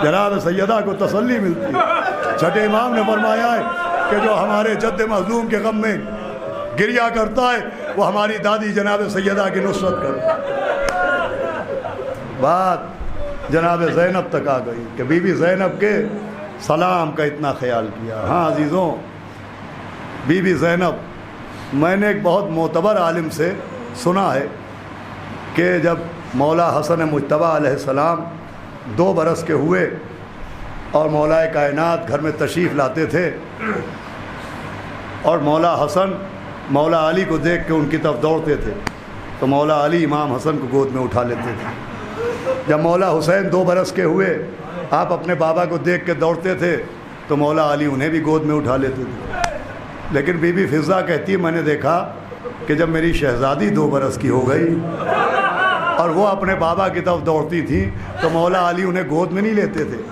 جناب سیدہ کو تسلی ملتی ہے۔ چھٹے امام نے فرمایا ہے کہ جو ہمارے جد مظلوم کے غم میں گریہ کرتا ہے وہ ہماری دادی جناب سیدہ کی نصرت کرتا ہے۔ بات جناب زینب تک آ گئی کہ بی بی زینب کے سلام کا اتنا خیال کیا۔ ہاں عزیزوں، بی بی زینب، میں نے ایک بہت معتبر عالم سے سنا ہے کہ جب مولا حسن مجتبیٰ علیہ السلام 2 برس کے ہوئے اور مولا کائنات گھر میں تشریف لاتے تھے اور مولا حسن مولا علی کو دیکھ کے ان کی طرف دوڑتے تھے تو مولا علی امام حسن کو گود میں اٹھا لیتے تھے۔ جب مولا حسین 2 برس کے ہوئے آپ اپنے بابا کو دیکھ کے دوڑتے تھے تو مولا علی انہیں بھی گود میں اٹھا لیتے تھے۔ لیکن بی بی فضہ کہتی ہے میں نے دیکھا کہ جب میری شہزادی 2 برس کی ہو گئی اور وہ اپنے بابا کی طرف دوڑتی تھی تو مولا علی انہیں گود میں نہیں لیتے تھے،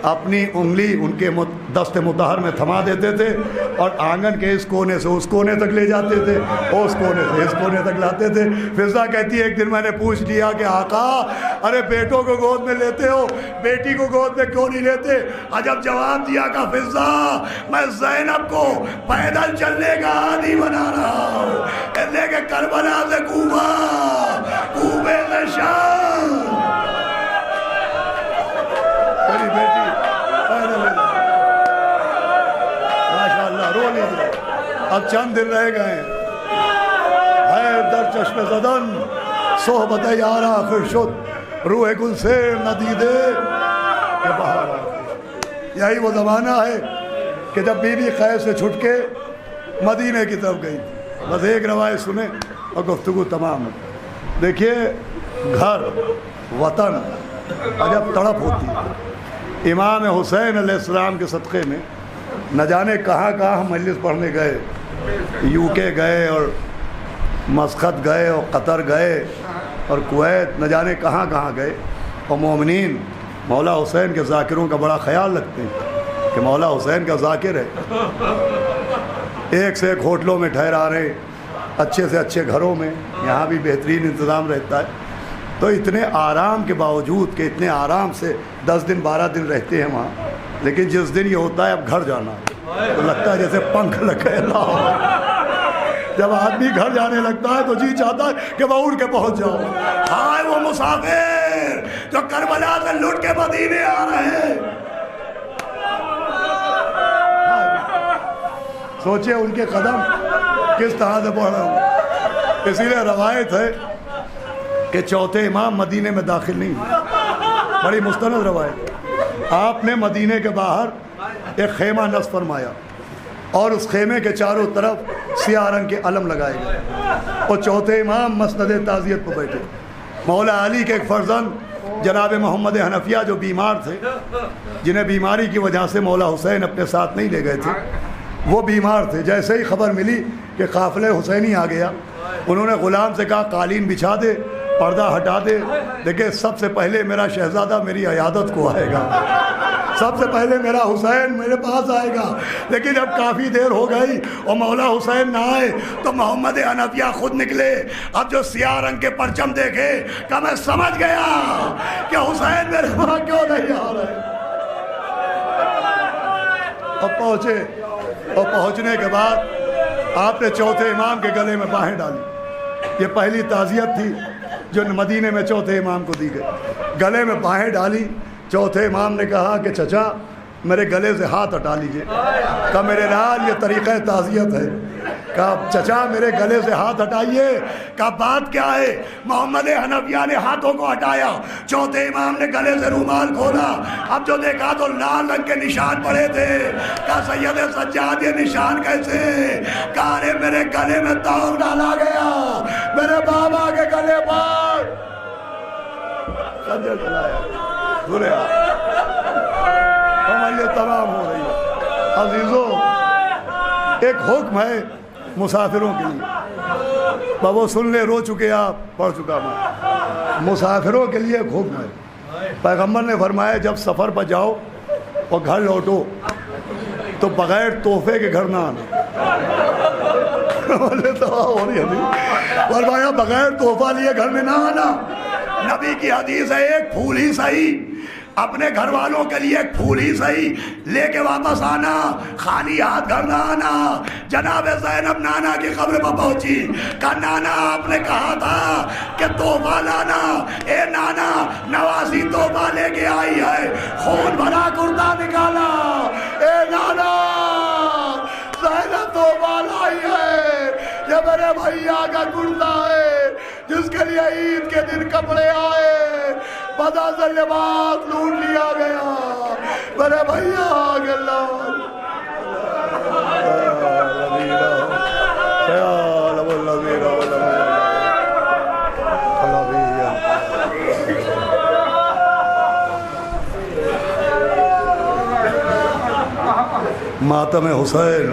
اپنی انگلی ان کے دست مطہر میں تھما دیتے تھے اور آنگن کے اس کونے سے اس کونے تک لے جاتے تھے اور اس کونے سے اس کونے تک لاتے تھے۔ فضہ کہتی ہے ایک دن میں نے پوچھ لیا کہ آقا ارے بیٹوں کو گود میں لیتے ہو، بیٹی کو گود میں کیوں نہیں لیتے؟ عجب جواب دیا کہ فضہ میں زینب کو پیدل چلنے کا عادی بنا رہا ہوں، لے کے کربلا سے کوفہ، کوفے سے شام، میری بیٹی اب چند دن رہ گئے ہے در چشم زدن صحبت یار آخر شد روح گل سے ندیدے کہ بہار آخر۔ یہی وہ زمانہ ہے کہ جب بی بی قیس سے چھٹ کے مدینے کی طرف گئی تھی۔ بس ایک روایت سنیں اور گفتگو تمام ہے۔ دیکھیے گھر وطن عجب تڑپ ہوتی ہے، امام حسین علیہ السلام کے صدقے میں نہ جانے کہاں کہاں ہم مجلس پڑھنے گئے، یو کے گئے اور مسقط گئے اور قطر گئے اور کویت، نہ جانے کہاں کہاں گئے، اور مومنین مولا حسین کے ذاکروں کا بڑا خیال رکھتے ہیں کہ مولا حسین کا ذاکر ہے، ایک سے ایک ہوٹلوں میں ٹھہرا رہے، اچھے سے اچھے گھروں میں، یہاں بھی بہترین انتظام رہتا ہے۔ تو اتنے آرام کے باوجود کہ اتنے آرام سے 10 دن 12 دن رہتے ہیں وہاں، لیکن جس دن یہ ہوتا ہے اب گھر جانا تو لگتا ہے جیسے پنکھ لگے۔ جب آدمی گھر جانے لگتا ہے تو جی چاہتا ہے کہ وہ اڑ کے پہنچ جاؤ۔ ہائے وہ مسافر جو کربلا سے لٹ کے مدینے آ رہے ہیں، سوچے ان کے قدم کس طرح سے بڑھ رہے ہوں۔ اسی لیے روایت ہے کہ چوتھے امام مدینے میں داخل نہیں ہوئے، بڑی مستند روایت۔ آپ نے مدینے کے باہر ایک خیمہ نصب فرمایا اور اس خیمے کے چاروں طرف سیاہ رنگ کے علم لگائے گئے، اور چوتھے امام مسند تعزیت پر بیٹھے۔ مولا علی کے ایک فرزند جناب محمد حنفیہ جو بیمار تھے، جنہیں بیماری کی وجہ سے مولا حسین اپنے ساتھ نہیں لے گئے تھے، وہ بیمار تھے۔ جیسے ہی خبر ملی کہ قافلہ حسینی آ گیا، انہوں نے غلام سے کہا قالین بچھا دے، پردہ ہٹا دے، دیکھیں سب سے پہلے میرا شہزادہ میری عیادت کو آئے گا، سب سے پہلے میرا حسین میرے پاس آئے گا۔ لیکن جب کافی دیر ہو گئی اور مولا حسین نہ آئے تو محمد حنفیہ خود نکلے۔ اب جو سیاہ رنگ کے پرچم دیکھے کہ میں سمجھ گیا کہ حسین میرے وہاں کیوں نہیں آ رہے۔ اب پہنچے اور پہنچنے کے بعد آپ نے چوتھے امام کے گلے میں باہیں ڈالی۔ یہ پہلی تعزیت تھی جو مدینے میں چوتھے امام کو دی گئی۔ گلے میں باہیں ڈالی۔ چوتھے امام نے کہا کہ چچا میرے گلے سے ہاتھ ہٹا لیجئے۔ کہا میرے لال یہ طریقہ تعزیت ہے۔ کہا چچا میرے گلے سے ہاتھ ہٹائیے۔ کہا بات کیا ہے؟ محمد حنفیہ نے ہاتھوں کو ہٹایا، چوتھے امام نے گلے سے رومال کھولا۔ اب جو دیکھا تو لال رنگ کے نشان پڑے تھے۔ کہا سید سجاد یہ نشان کیسے؟ کہا ارے میرے گلے میں تاؤ ڈالا گیا، میرے بابا کے گلے پر خنجر چلایا۔ عملیہ تمام ہو رہی ہے۔ عزیزوں ایک حکم ہے مسافروں کے لیے، بابو سن لے، رو چکے آپ، پڑھ چکا میں۔ مسافروں کے لیے ایک حکم ہے۔ پیغمبر نے فرمایا جب سفر پر جاؤ اور گھر لوٹو تو بغیر تحفے کے گھر نہ آنا۔ فرمایا بغیر تحفہ لیے گھر میں نہ آنا۔ نبی کی حدیث ہے ایک پھول ہی صحیح، اپنے گھر والوں کے لیے ایک پھول ہی صحیح لے کے واپس آنا، خالی ہاتھ گھر نہ آنا۔ جناب زینب نانا کی قبر پر پہنچی، کہا نانا آپ نے کہا تھا کہ تحفہ لانا، اے نانا نوازی تحفہ لے کے آئی ہے، خون بھرا کرتا نکالا۔ اے نانا زینب تحفہ لائی ہے، یہ میرے بھیا کا کرتا ہے جس کے لیے عید کے دن کپڑے آئے، بدا سے لباس لوٹ لیا گیا، میرے بھیا آگے ماتم حسین۔